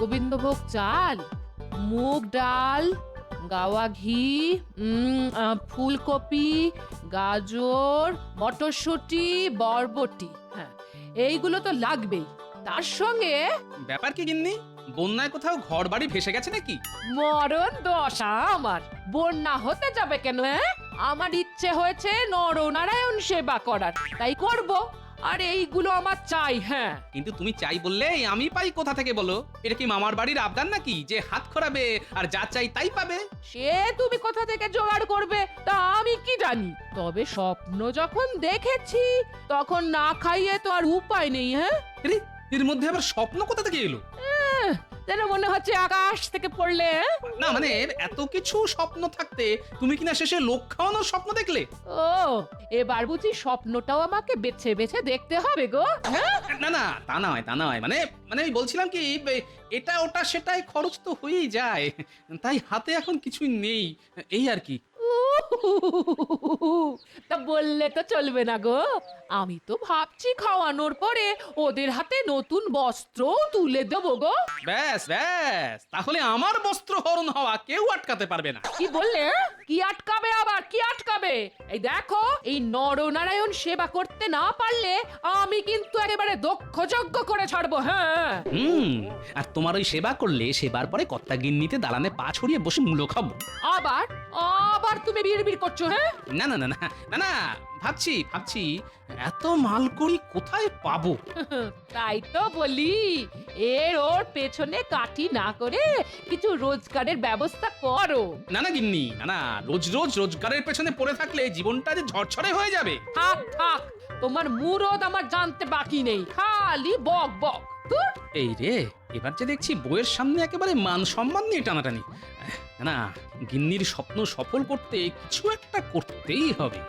গোবিন্দভোগ চাল, মুগ ডাল, গাওয়া ঘি, ফুলকপি, গাজর, মটরশুঁটি, বরবটি, হ্যাঁ এইগুলো তো লাগবেই। তার সঙ্গে ব্যাপার কি গিন্নি, বন্যায় কোথাও ঘর বাড়ি ভেসে গেছে নাকি? মরণ দশা আমার, বন্যা হতে যাবে কেন? আমার ইচ্ছে হয়েছে নরনারায়ণ সেবা করার, তাই করব। আর এইগুলো আমার চাই। হ্যাঁ, কিন্তু তুমি চাই বললে আমি পাই কোথা থেকে বলো? এটা কি মামার বাড়ির আবদার নাকি যে হাত খরাবে আর যা চাই তাই পাবে? সে তুমি কোথা থেকে জোগাড় করবে তা আমি কি জানি, তবে স্বপ্ন যখন দেখেছি তখন না খাইয়ে তো আর উপায় নেই। হ্যাঁ, আরে, এর মধ্যে আবার স্বপ্ন কোথা থেকে এলো? যেন মনে হচ্ছে আকাশ থেকে পড়লে। না মানে এত কিছু স্বপ্ন থাকতে তুমি কিনা শেষে লোক খাওয়ানোর স্বপ্ন দেখলে? ও, এবার বুঝি স্বপ্নটাও আমাকে বেছে বেছে দেখতে হবে গো? হ্যাঁ, না না, তা নয় তা নয়, মানে মানে আমি বলছিলাম কি, এটা ওটা সেটাই খরচ তো হয়েই যায়, তাই হাতে এখন কিছুই নেই, এই আর কি। তা বললে তো চলবে না গো, আমি তো ভাবছি খাওয়ানোর পরে ওদের হাতে নতুন বস্ত্র তুলে দেবো গো। ব্যাস ব্যাস, তাহলে আমার বস্ত্র হরণ হওয়া কেউ আটকাতে পারবে না। কি বললে? কি আটকাবে আবার? কি আটকাবে? এই দেখো, এই নরনারায়ণ সেবা করতে না পারলে আমি কিন্তু একেবারে দক্ষ যজ্ঞ করে ছাড়বো। হ্যাঁ, আর তোমার ওই সেবা করলে সেবার পরে কর্তা গিন্নিতে দালানে পা ছড়িয়ে বসে মূলো খাবো। আবার আবার তুমি বিড়বিড় করছো? হ্যাঁ, না না না না না না, ভাবছি ভাবছি এত মালকড়ি কোথায় পাবো? তাই তো বলি, ওর পেছনে কাঠি না করে কিছু রোজগারের ব্যবস্থা করো। না না গিন্নি, না না, রোজ রোজ রোজগারের পেছনে পড়ে থাকলে জীবনটা যে ঝরঝরে হয়ে যাবে। থাক থাক, তোমার মুরদ আমার জানতে বাকি নেই, খালি বক বক। ধুর। এই রে, এবার যে দেখছি বইয়ের সামনে একেবারে মান সম্মান নিয়ে টানাটানি। না না, গিন্নির স্বপ্ন সফল করতে কিছু একটা করতেই হবে।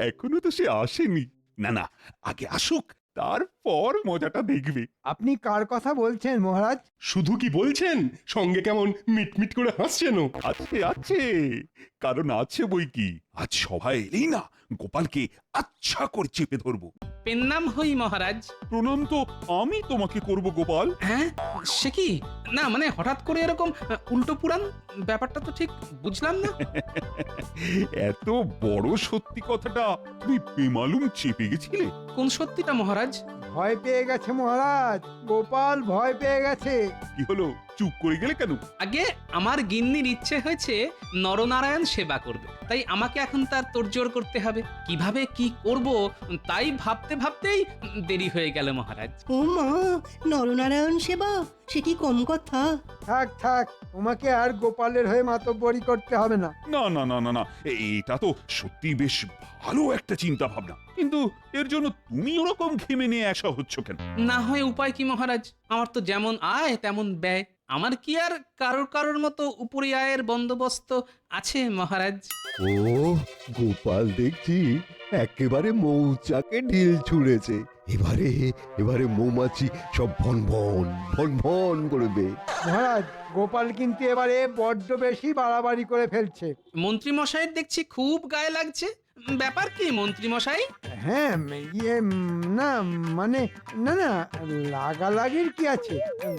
এখনো তো সে আসেনি। না না, আগে আসুক, তারপর মজাটা দেখবে। আপনি কার কথা বলছেন মহারাজ? শুধু কি বলছেন, সঙ্গে কেমন মিটমিট করে হাসছেনও। আছে আছে, কারণ আছে বই কি। আজ সবাই এলেই না গোপালকে আচ্ছা করে চেপে ধরবো। পেন নাম হই মহারাজ। প্রণাম তো আমি তোমাকে করব গোপাল। হ্যাঁ, সে কি? না মানে হঠাৎ করে এরকম উল্টো পুরাণ, ব্যাপারটা তো ঠিক বুঝলাম না। এত বড় সত্যি কথাটা তুমি বেমালুম চেপে গেছিলে। কোন সত্যিটা মহারাজ? ভয় পেয়ে গেছে মহারাজ, গোপাল ভয় পেয়ে গেছে। কি হলো, চুপ করে গেলে কেন? আগে আমার গিন্নির ইচ্ছে হয়েছে নরনারায়ণ সেবা করবে, তাই আমাকে এখন তার তোড়জোড় করতে হবে। কিভাবে কি করব তাই ভাবতে ভাবতেই দেরি হয়ে গেল মহারাজ। ও মা, নরনারায়ণ সেবা সে কি কম কথা? থাক থাক, তোমাকে আর গোপালের হয়ে মাতব্বরি করতে হবে না। না না না না না, এটা তো সত্যি বেশ ভালো একটা চিন্তা ভাবনা, কিন্তু এর জন্য তুমি ওরকম ঘেমে নিয়ে আসা হচ্ছ কেন? না হয় উপায় কি মহারাজ? আমার তো যেমন আয় তেমন ব্যয়, আমার কি আর কারোর কারোর মতো উপরি আয়ের বন্দোবস্ত আছে মহারাজ? ও, গোপাল দেখছি একেবারে মৌচাকে ঢিল ছুঁড়েছে। এবারে এবারে মৌমাছি সব ভন ভন ভন ভন করবে। মহারাজ, গোপাল কিন্তু এবারে বড্ড বেশি বাড়াবাড়ি করে ফেলছে। মন্ত্রী মশাইয়ের দেখছি খুব গায়ে লাগছে, ব্যাপার কি মন্ত্রী মশাই? হ্যাঁ, না মানে, না না, লাগালাগির কি আছে?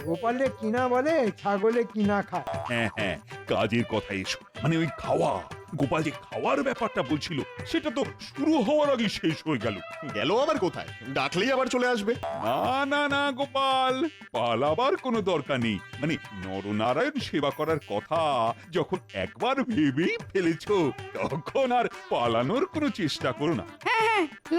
গোপালে কিনা বলে, ছাগলে কিনা খায়। হ্যাঁ হ্যাঁ, কাজের কথা এসো, মানে ওই খাওয়া। গোপাল যে খাওয়ার ব্যাপারটা বলছিল সেটা তো শুরু হওয়ার আগে শেষ হয়ে গেল। গেল আবার কোথায়? ডাকলেই আবার চলে আসবে। না না না গোপাল, পালাবার কোনো দরকার নেই। মানে নরনারায়ণ সেবা করার কথা যখন একবার ভেবেই ফেলেছো, তখন আর পালানোর কোনো চেষ্টা করো না।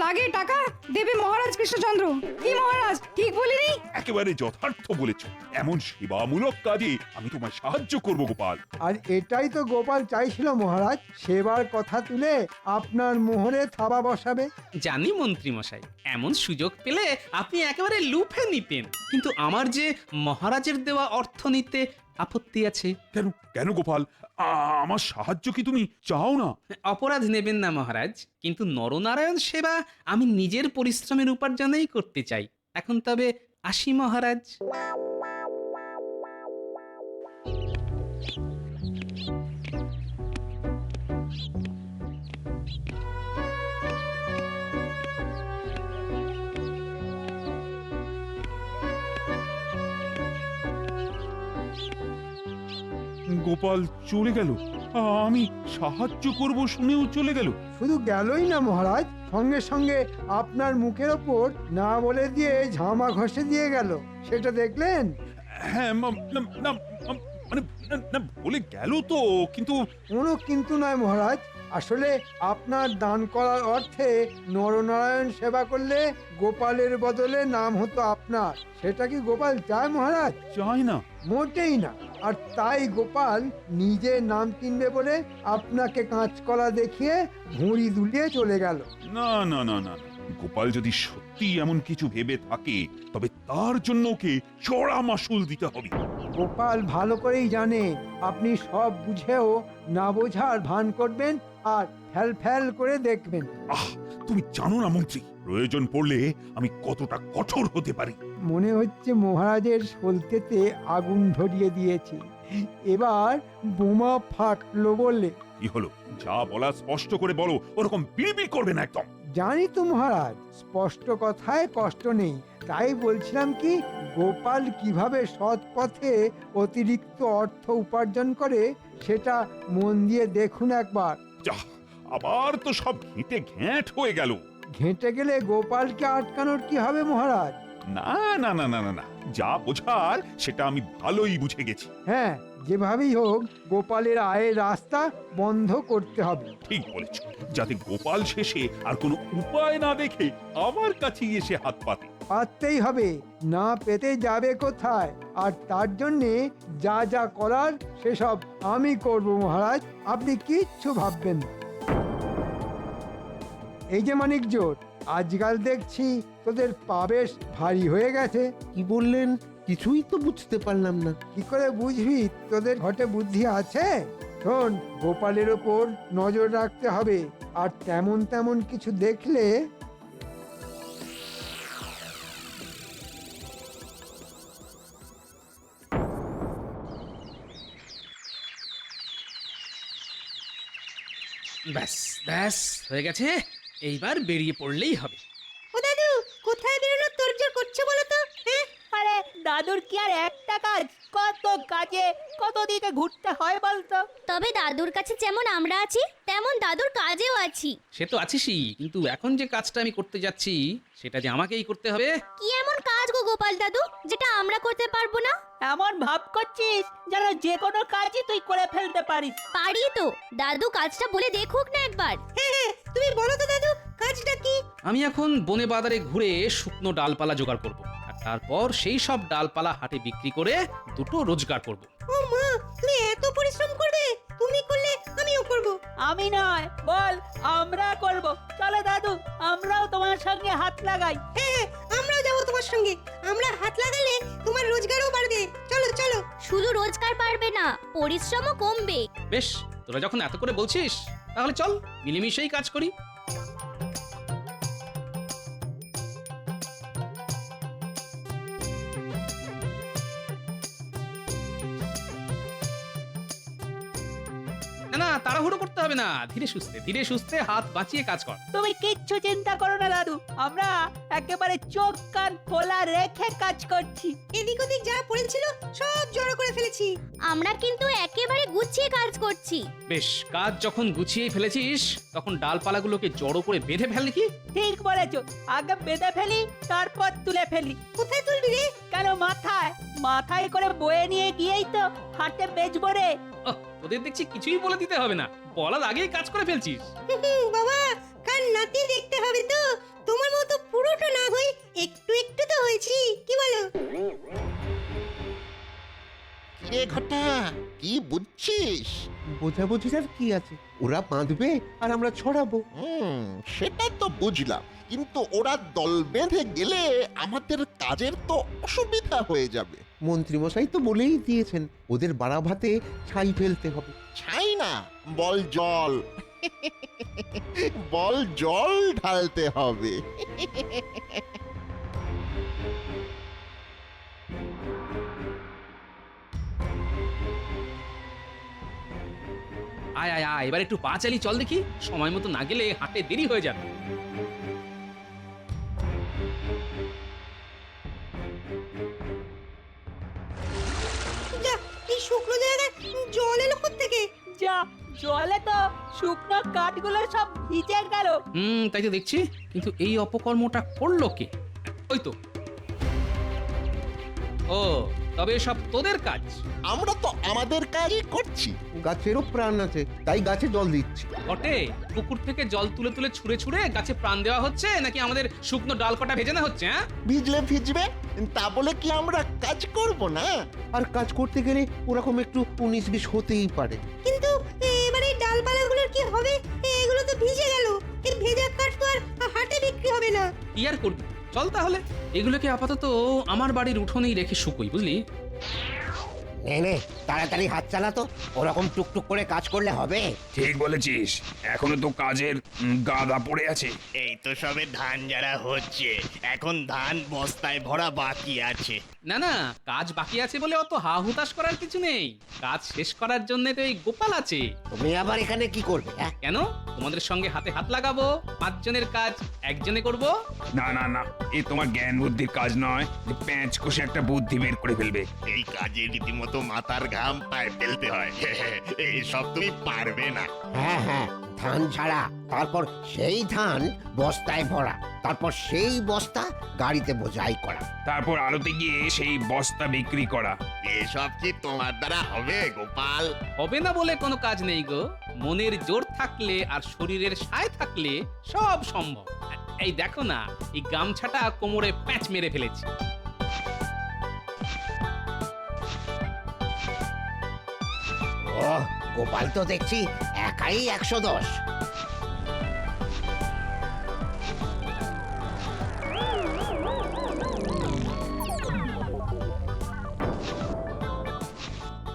লাগে টাকা দেবে মহারাজ কৃষ্ণচন্দ্র। কি মহারাজ, ঠিক বলিনি? একেবারে যথার্থ বলেছো। এমন সেবামূলক কাজে আমি তোমায় সাহায্য করব গোপাল। আর এটাই তো গোপাল চাইছিল মহারাজ, সেবার কথা তুলে আপনার মোহরে থাবা বসাবে। জানি মন্ত্রী মশাই, এমন সুযোগ পেলে আপনি একেবারে লুফে নিতেন, কিন্তু আমার যে মহারাজের দেওয়া অর্থ নিতে আপত্তি আছে। কেন কেন গোপাল, আমার সাহায্য কি তুমি চাও না? অপরাধ নেবেন না মহারাজ, কিন্তু নরনারায়ণ সেবা আমি নিজের পরিশ্রমের উপার্জনেই করতে চাই। এখন তবে আসি মহারাজ। গোপাল চলে গেল, আমি সাহায্য করব শুনেও চলে গেল। শুধু গেলই না মহারাজ, সঙ্গে সঙ্গে আপনার মুখের ওপর না বলে দিয়ে ঝামা ঘষে দিয়ে গেল, সেটা দেখলেন? হ্যাঁ, মানে না বলে গেল তো, কিন্তু কোনো কিন্তু নয় মহারাজ, আসলে আপনার দান করার অর্থে নরনারায়ণ সেবা করলে গোপালের বদলে নাম হতো আপনার। সেটা কি গোপাল চায় মহারাজ? চাই না। মোটেই না। আর তাই গোপাল নিজে নাম কিনবে বলে আপনাকে কাঁচকলা দেখিয়ে ঘুড়ি দুলিয়ে চলে গেল। না না না না, গোপাল যদি সত্যি এমন কিছু ভেবে থাকে তবে তার জন্য ওকে চড়া মাসুল দিতে হবে। গোপাল ভালো করেই জানে আপনি সব বুঝেও না বোঝার ভান করবেন আর ফ্যাল ফ্যাল করে দেখবেন। আহ, তুমি জানো না মন্ত্রী, প্রয়োজন পড়লে আমি কতটা কঠোর হতে পারি। মনে হচ্ছে মহারাজের সলতেতে আগুন ধরিয়ে দিয়েছি, এবার বোমা ফাটলো বলে। কি হলো, যা বলা স্পষ্ট করে বলো, ওরকম বিড়বিড় করবে না একদম। জানি তো মহারাজ, স্পষ্ট কথায় কষ্ট নেই, তাই বলছিলাম কি, গোপাল কিভাবে সৎ পথে অতিরিক্ত অর্থ উপার্জন করে সেটা মন দিয়ে দেখুন একবার। যা, আবার তো সব ঘেঁটে ঘ্যাঁট হয়ে গেল। ঘেঁটে গেলে গোপালকে আটকানোর কি হবে মহারাজ? না না না না না না, যা বোঝার সেটা আমি ভালোই বুঝে গেছি। হ্যাঁ, যেভাবেই হোক গোপালের আয়ের রাস্তা বন্ধ করতে হবে। ঠিক বলেছ, যাতে গোপাল শেষে আর কোনো উপায় না দেখে আমার কাছেই এসে হাত পাতে। পারতেই হবে, না পেতে যাবে কোথায়? আর তার জন্যে যা যা করার সেসব আমি করব মহারাজ, আপনি কিচ্ছু ভাববেন না। এই যে মানিক জোট, আজকাল দেখছি তোদের পা বেশ ভারী হয়ে গেছে। কি বললেন কিছুই তো বুঝতে পারলাম না। কি করে বুঝবি তোদের ঘটে বুদ্ধি আছে? শোন, গোপালের ওপর নজর রাখতে হবে, আর তেমন তেমন কিছু দেখলে ব্যাস ব্যাস হয়ে গেছে, এইবার বেরিয়ে পড়লেই হবে। ও দাদু, কোথায় বেরোনোর তোরজোর করছে বলো তো? হ্যাঁ, আরে দাদুর কি আর একটা কাজ, কত কাজে কত দিকে ঘুরতে হয় বলতো। তবে দাদুর কাছে যেমন আমরা আছি তেমন দাদুর কাজেও আছি। সে তো আছিসই, কিন্তু এখন যে কাজটা আমি করতে যাচ্ছি সেটা যে আমাকেই করতে হবে। কি এমন কাজ গো গোপাল দাদু যেটা আমরা করতে পারবো না? এমন ভাব করছিস যেন যে কোনো কাজই তুই করে ফেলতে পারিস। পারি তো, দাদু কাজটা বলে দেখুক না একবার। হ্যাঁ, তুমি বলো তো দাদু, কাজটা কি? আমি এখন বনে বাজারে ঘুরে শুকনো ডালপালা জোগাড় করব, আর তারপর সেই সব ডালপালা হাটে বিক্রি করে দুটো রোজগার করব। ও মা, তুমি এত পরিশ্রম করবে? তুমি করলে আমিও করব। আমি নয়, বল আমরা করব। চলো দাদু, আমরাও তোমার সঙ্গে হাত লাগাই। হ্যাঁ, আমরাও যাবো তোমার সঙ্গে। আমরা হাত লাগালে তোমার রোজগারও বাড়বে। চলো চলো। শুধু রোজগার পারবে না, পরিশ্রমও কমবে। বেশ, তোরা যখন এত করে বলছিস তাহলে চল মিলেমিশেই কাজ করি। না না, তাড়াহুড়ো করতে হবে না, ধীরে সুস্থে হাত বাঁচিয়ে কাজ কর। তুমি কিচ্ছু চিন্তা করো না দাদু, আমরা একেবারে চোখ কান খোলা রেখে কাজ করছি। এদিক ওদিক যা পড়েছিল সব জড়ো করে ফেলেছি। আমরা কিন্তু একেবারে গুছিয়ে কাজ করছি। বেশ, কাজ যখন গুছিয়ে ফেলেছিস তখন ডালপালাগুলোকে জড়ো করে বেঁধে ফেল দেখি। ঠিক বলেছো, আগে বেঁধে ফেলি তারপর তুলে ফেলি। কোথায় তুলবি রে? কেন মাথায় মাথায় করে বয়ে নিয়ে গিয়েই তো হাটে বেচবো রে। ওহ, তোদের দেখছি কিছুই বলে দিতে হবে না, বলার আগেই কাজ করে ফেলছিস। বাবা, কান নাতি দেখতে হবে তো, তোমার মতো পুরোটা না হই একটু একটু তো হয়েছি, কি বলো? কিরে ঘটা, কি বুঝছিস? বোঝাবুঝির আর কি আছে, ওরা বাঁধবে আর আমরা ছড়াবো। সেটা তো বুঝলাম, কিন্তু ওরা দল বেঁধে গেলে আমাদের কাজের তো অসুবিধা হয়ে যাবে। মন্ত্রী মশাই তো বলেই দিয়েছেন ওদের বাড়া ভাতে ছাই ফেলতে হবে। ছাই না, বল জল বল জল ঢালতে হবে। আয় আয় আয়, এবার একটু পা চালি চল দেখি, সময় মতো না গেলে হাটে দেরি হয়ে যাবে। যা, এই শুকনো জায়গায় জলে জলে তো শুকনো কাঠগুলো সব ভিজে গেল। তাই তো দেখছি, কিন্তু এই অপকর্মটা করলো কে? ওই তো। ও, তবে সব তোদের কাজ? আমরা তো আমাদের কাজই করছি। গাছেরও প্রাণ আছে, তাই গাছে জল দিচ্ছি। বটে, পুকুর থেকে জল তুলে তুলে ছুঁড়ে ছুঁড়ে গাছে প্রাণ দেওয়া হচ্ছে নাকি আমাদের শুকনো ডাল কটা ভেজে না হচ্ছে? হ্যাঁ, ভিজলে ভিজবে, তা বলে কি আমরা কাজ করব না? আর কাজ করতে গেলে ওরকম একটু 19-20 হতেই পারে। কিন্তু এবার এই ডালপালাগুলোর কি হবে? এগুলো তো ভিজে গেল। এই ভেজা কাঠ তো আর হাটে বিক্রি হবে না। কি আর করবি, চল তাহলে এগুলোকে আপাতত আমার বাড়ির উঠোনেই রেখে শুকোই, বুঝলি? নে তাড়াতাড়ি হাত চালাতো, ওরকম টুকটুক করে কাজ করলে হবে? ঠিক বলেছিস, এখনো তো কাজের গাদা পড়ে আছে। এই তো সবে ধান যারা হচ্ছে, এখন ধান বস্তায় ভরা বাকি আছে। না না, কাজ বাকি আছে বলে অত হা হুতাশ করার কিছু নেই। কাজ শেষ করার জন্য তো এই গোপাল আছে। তুমি আবার এখানে কি করবে? কেন, তোমাদের সঙ্গে হাতে হাত লাগাবো, 5 জনের কাজ একজনে করব। না না না, এ তোমার জ্ঞান বুদ্ধির কাজ নয় যে প্যাঁচ কষে একটা বুদ্ধি বের করে ফেলবে। এই কাজে রীতিমতো মাথার ঘাম পায়ে ফেলতে হয়। এই সব তুমি পারবে না। হ্যাঁ, ধান ছাড়া, তারপর সেই ধান বস্তায় ভরা, তারপর সেই বস্তা গাড়িতে বোঝাই করা, তারপর আলোতে গিয়ে সেই বস্তা বিক্রি করা। এসব কি তোমার দ্বারা হবে গোপাল? হবে না বলে কোনো কাজ নেই গো। মনের জোর থাকলে আর শরীরের সায় থাকলে সব সম্ভব। এই দেখো না, এই গামছাটা কোমরে প্যাঁচ মেরে ফেলেছি। ও গোপাল তো দেখছি একাই 110।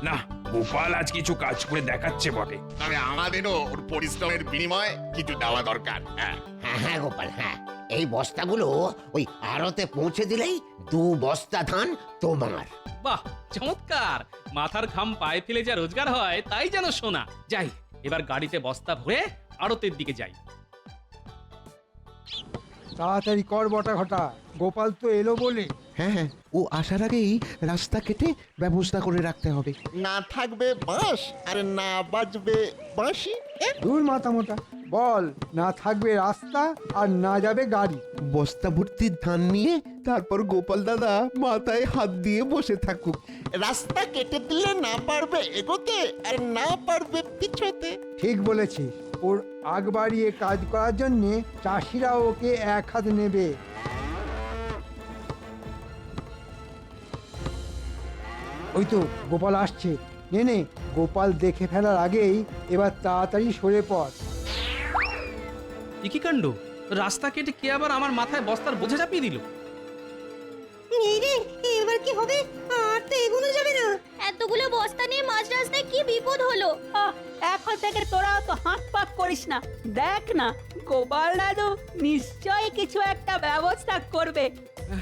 না, গোপাল আজ কিছু কাজ করে দেখাচ্ছে বটে। তবে আমাদেরও ওর পরিশ্রমের বিনিময়ে কিছু দেওয়া দরকার। হ্যাঁ গোপাল, হ্যাঁ, এই বস্তাগুলো ওই আড়তে পৌঁছে দিলেই 2 বস্তা ধান তোমার। বাহ, চমৎকার! মাথার ঘাম পায়ে ফেলে যা রোজগার হয় তাই যেন সোনা। যাই, এবার গাড়িতে বস্তা ভরে আড়তের দিকে যাই। তাড়াতাড়ি কর বটা ঘটা, গোপাল তো এলো বলে। হ্যাঁ, ও আসার আগেই রাস্তা কেটে ব্যবস্থা করে রাখতে হবে। না থাকবে বাঁশ আর না বাজবে বাঁশি। দূর মাথা মোটা, বল না থাকবে রাস্তা আর না যাবে গাড়ি। বস্তা ভর্তি ধান নিয়ে তারপর গোপাল দাদা মাথায় হাত দিয়ে বসে থাকুক। রাস্তা কেটে দিলে না পারবে এগোতে আর না পারবে পিছোতে। ঠিক বলেছিস, ওর আগ বাড়িয়ে কাজ করার জন্য চাষিরা ওকে 1 হাত নেবে। ওই তো গোপাল আসছে। নে গোপাল দেখে ফেলার আগেই এবার তাড়াতাড়ি সরে পড়। কি কাণ্ড, রাস্তা কেটে কে আবার আমার মাথায় বস্তার বোঝা চাপিয়ে দিল? এই রে, এবার কি হবে? আর তো এগোনো যাবে না। এতগুলো বস্তা নিয়ে মাঝ রাস্তায় কি বিপদ হলো? এখন থেকে তোরা তো হাত পাক করিস না। দেখ না, গোপাল দাদু নিশ্চয়ই কিছু একটা ব্যবস্থা করবে।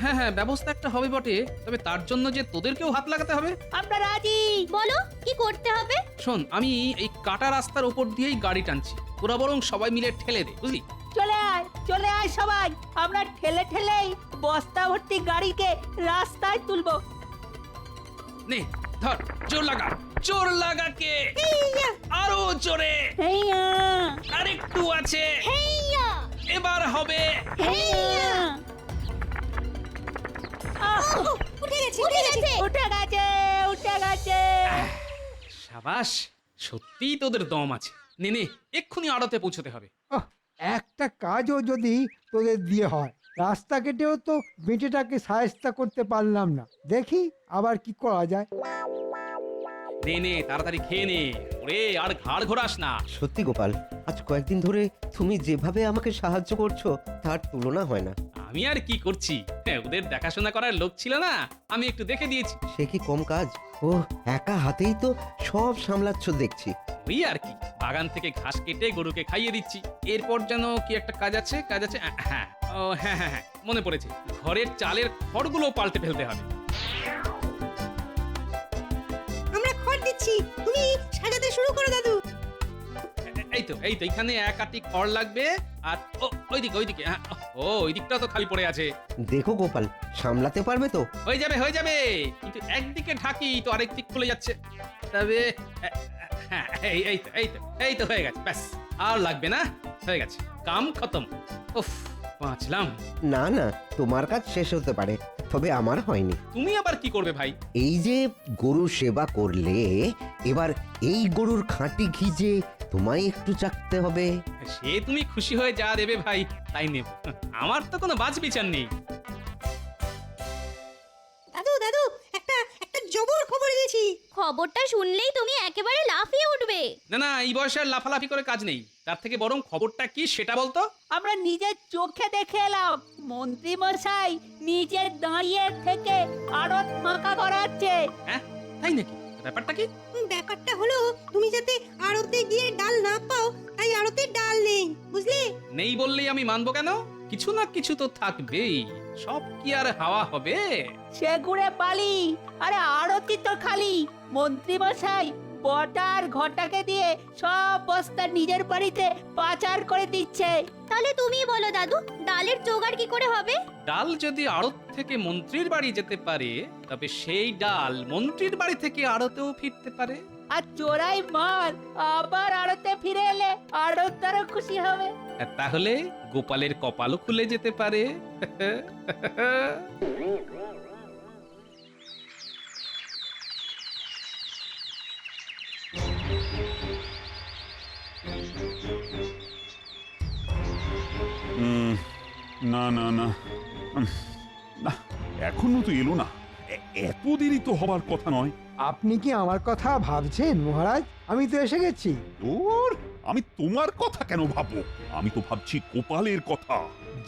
হ্যাঁ, ব্যবস্থা একটা হবে বটে, তবে তার জন্য যে তোদেরকেও হাত লাগাতে হবে। আমরা রাজি। বলো কি করতে হবে? শোন, আমি এই কাটা রাস্তার উপর দিয়েই গাড়ি টানছি, তোরা বরং সবাই মিলে ঠেলে দে, বুঝলি? চলে আয় সবাই, আমরা ঠেলে ঠেলেই বস্তা ভর্তি গাড়িকে রাস্তায় তুলবো। নে ধর, জোর লাগা কে, আরো জোরে, আরেকটু আছে, এবার হবে। উঠে গেছে। সাবাস, সত্যিই তোদের দম আছে। নে এক্ষুনি আড়তে পৌঁছতে হবে। একটা কাজও যদি তোদের দিয়ে হয়, রাস্তা কেটেও তো বেটেটাকে সায়স্তা করতে পারলাম না। দেখি আবার কি করা যায়। নে তাড়াতাড়ি খেয়ে নে, ওরে আর ঘাড় ঘোরাস না। সত্যি গোপাল, আজ কয়েকদিন ধরে তুমি যেভাবে আমাকে সাহায্য করছো তার তুলনা হয় না। আমি আর কি করছি, ওদের দেখাশোনা করার লোক ছিল না, আমি একটু দেখে দিয়েছি। সে কি কম কাজ? ও একা হাতেই তো সব সামলাচ্ছ দেখছি। ওই আর কি, বাগান থেকে ঘাস কেটে গরুকে খাইয়ে দিচ্ছি। এরপর যেন কি একটা কাজ আছে। হ্যাঁ, মনে পড়েছে, ঘরের চালের খড়গুলো পাল্টে ফেলতে হবে। আমরা খড় দিচ্ছি, তুমি সাজাতে শুরু করো দাদু। এই তো এখানে 1 আটি খড় লাগবে। আর ওইদিকে ওই দিকটা তো খালি পড়ে আছে। দেখো গোপাল, সামলাতে পারবে তো? হয়ে যাবে, কিন্তু একদিকে ঢাকি তো আরেক দিক খুলে যাচ্ছে। তবে হ্যাঁ, এই তো হয়ে গেছে, ব্যাস আর লাগবে না, হয়ে গেছে, কাম খতম। উফ, বাঁচলাম। না না, তোমার কাজ শেষ হতে পারে, তবে আমার হয়নি। তুমি আবার কি করবে ভাই? এই যে গরুর সেবা করলে, এবার এই গরুর খাঁটি ঘি যে তোমায় একটু চাকতে হবে। সে তুমি খুশি হয়ে যা দেবে ভাই তাই নেব, আমার তো কোনো বাজ বিচার নেই। দাদু দাদু একটা একটা জবর খবর দিয়েছি। খবরটা শুনলেই তুমি একেবারে লাফিয়ে উঠবে। না না, এই বয়সে আর লাফালাফি করে কাজ নেই, তার থেকে বরং খবরটা কি সেটা বলতো। আমরা নিজের চোখে দেখে এলাম মন্ত্রী মশাই নিজের দাঁড়িয়ে থেকে আড়ত ফাঁকা করাচ্ছে। হ্যাঁ তাই নাকি? ব্যাপারটা কি? ব্যাপারটা হলো তুমি যাতে আড়তে গিয়ে ডাল না পাও, তাই আড়তে ডাল নেই, বুঝলে? নেই বললেই আমি মানবো কেন? কিছু না কিছু তো থাকবেই, সব কি আর হাওয়া হবে? সে ঘুরে পালি, আরে আড়তি তো খালি। মন্ত্রী মশাই বটার ঘটাকে দিয়ে সব বস্তা নিজের বাড়িতে পাচার করে দিচ্ছে। তাহলে তুমি বলো দাদু, ডালের জোগাড় কি করে হবে? ডাল যদি আড়ত থেকে মন্ত্রীর বাড়ি যেতে পারে, তবে সেই ডাল মন্ত্রীর বাড়ি থেকে আড়তেও ফিরতে পারে। আর চোরাই মাল আবার আড়তে ফিরে এলে আড়তদারও খুশি হবে। আর তাহলে গোপালের কপালও খুলে যেতে পারে। না না না না, এখনো তো এলো না, এত দেরি তো হবার কথা নয়। আপনি কি আমার কথা ভাবছেন মহারাজ? আমি তো এসে গেছি। তোর আমি তোমার কথা কেন ভাববো? আমি তো ভাবছি গোপালের কথা।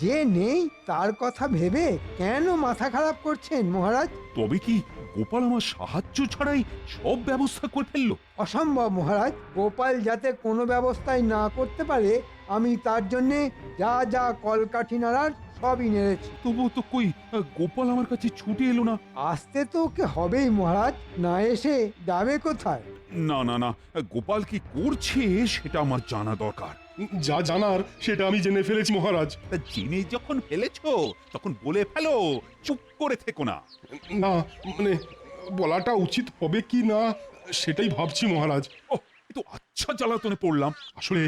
যে নেই তার কথা ভেবে কেন মাথা খারাপ করছেন মহারাজ? তবে কি গোপাল আমার সাহায্য ছাড়াই সব ব্যবস্থা করে ফেললো? অসম্ভব মহারাজ, গোপাল যাতে কোনো ব্যবস্থাই না করতে পারে আমি তার জন্যে যা যা কলকাঠি নাড়ার সবই নেড়েছি। তবুও তো কই গোপাল আমার কাছে ছুটে এলো না। আসতে তো ওকে হবেই মহারাজ, না এসে যাবে কোথায়? না না না, গোপাল কি করছে সেটা আমার জানা দরকার। যা জানার সেটা আমি জেনে ফেলেছি মহারাজ। তা জেনে যখন ফেলেছো তখন বলে ফেলো, চুপ করে থেকো না। না মানে বলাটা উচিত হবে কি না সেটাই ভাবছি মহারাজ। তো আচ্ছা জ্বালাতনে পড়লাম। আসলে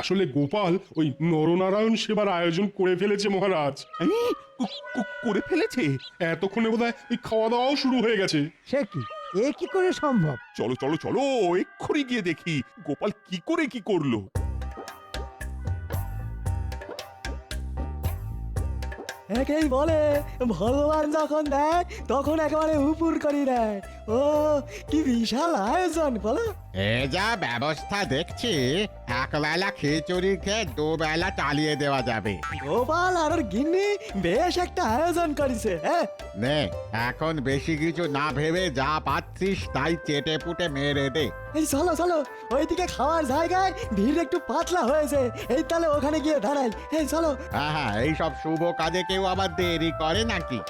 আসলে গোপাল ওই নরনারায়ণ সেবার আয়োজন করে ফেলেছে মহারাজ। করে ফেলেছে? এতক্ষণে বোধহয় ওই খাওয়া দাওয়াও শুরু হয়ে গেছে। সে কি, এ কি করে সম্ভব? চলো চলো চলো, এক্ষুনি গিয়ে দেখি গোপাল কি করে কি করলো। একেই বলে ভগবান যখন দেয় তখন একেবারে উপুর করি দেয়। ও কি বিশাল আয়োজন বলো। এ যা ব্যবস্থা দেখছি, একবেলা খিচুড়ি খেয়ে দুবেলা চালিয়ে দেওয়া যাবে। গোপাল আর ওর গিন্নি বেশ একটা আয়োজন করেছে। হ্যাঁ নে, এখন বেশি কিছু না ভেবে যা পাচ্ছিস তাই চেটে পুটে মেরে দে। এই চলো চলো, ওইদিকে খাওয়ার জায়গায় ভিড় একটু পাতলা হয়েছে, এই তাহলে ওখানে গিয়ে দাঁড়াই। এই চলো। হ্যাঁ হ্যাঁ, এইসব শুভ কাজে কেউ আবার দেরি করে নাকি?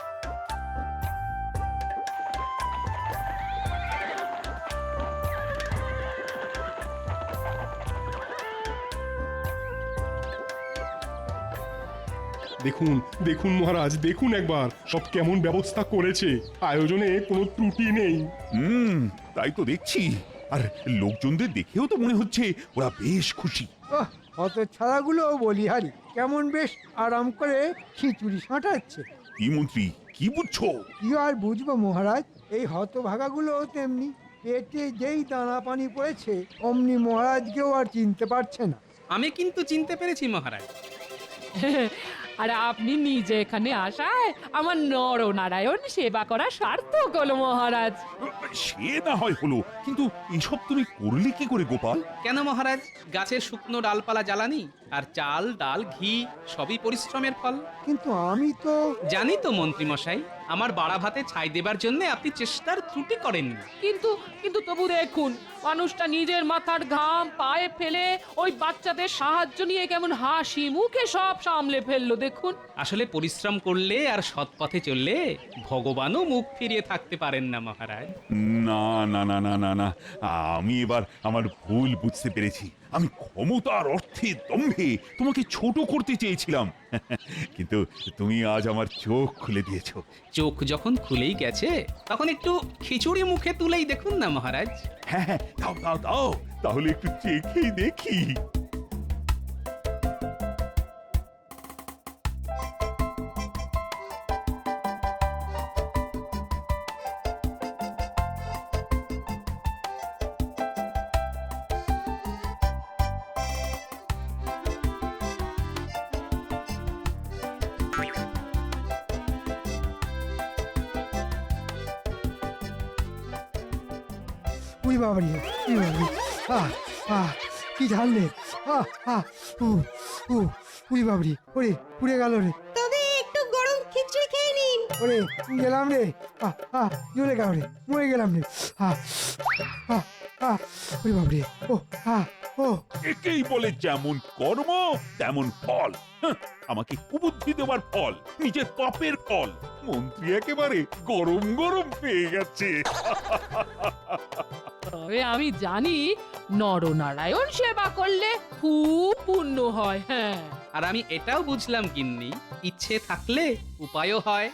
দেখুন দেখুন মহারাজ, দেখুন একবার সব কেমন ব্যবস্থা করেছে, আয়োজনে কোনো ত্রুটি নেই। তাই তো দেখছি, আর লোকজনদের দেখেও তো মনে হচ্ছে ওরা বেশ খুশি। হতচ্ছাড়াগুলো বলিহারি কেমন বেশ আরাম করে খিচুড়ি সাঁটাচ্ছে। কি মন্ত্রী, কি বুঝছো? কি আর বুঝবো মহারাজ, এই হতভাগাগুলো তেমনি, পেটে যেই দানা পানি পড়েছে অমনি মহারাজকেও আর চিনতে পারছে না। আমি কিন্তু চিনতে পেরেছি মহারাজ। আর আপনি নিজে এখানে আসায় আমার নরনারায়ণ সেবা করা সার্থক হলো মহারাজ। সে না হয় হলো, কিন্তু এসব তুমি করলে কি করে গোপাল? কেন মহারাজ, গাছের শুকনো ডালপালা জ্বালানি আর চাল ডাল ঘি সবই পরিশ্রমের ফল। কিন্তু আমি তো জানি তো মন্ত্রী মশাই, আমার বাড়া ভাতে ছাই দেবার জন্য আপনি চেষ্টার ত্রুটি করেননি। কিন্তু কিন্তু তবু দেখুন, মানুষটা নিজের মাথার ঘাম পায়ে ফেলে ওই বাচ্চাদের সাহায্য নিয়ে কেমন হাসি মুখে সব সামলে ফেললো দেখুন। আসলে পরিশ্রম করলে আর সৎ পথে চললে ভগবানও মুখ ফিরিয়ে থাকতে পারেন না মহারাজ। না না না না না না, আমি এবার আমার ভুল বুঝতে পেরেছি। আমি ক্ষমতার অর্থে দম্ভে তোমাকে ছোট করতে চেয়েছিলাম কিন্তু তুমি আজ আমার চোখ খুলে দিয়েছো। চোখ যখন খুলেই গেছে তখন একটু খিচুড়ি মুখে তুলেই দেখুন না মহারাজ। হ্যাঁ হ্যাঁ, দাও দাও দাও, তাহলে একটু চেখেই দেখি। উই বাবারি, উই বাবারি, আহ আহ কি ঝাললে, আহ আহ উ উ উই বাবারি, ওরে পুড়ে গেল রে, তবে একটু গরম খিচুড়ি খেয়ে নিন। ওরে গেলাম রে, আহ আহ জ্বলে গেল রে, মরে গেলাম রে, আহ আহ আহ উই বাবারি, ও আহ ও একেই বলে যেমন কর্ম তেমন ফল। হাহ, আমাকে কুবুদ্ধি দেওয়ার ফল, নিজের পাপের ফল। মন্ত্রী একেবারে গরম গরম পেয়ে গেছে। তবে আমি জানি নরনারায়ণ সেবা করলে খুব পুণ্য হয়। হ্যাঁ, আর আমি এটাও বুঝলাম গিন্নি, ইচ্ছে থাকলে উপায়ও হয়।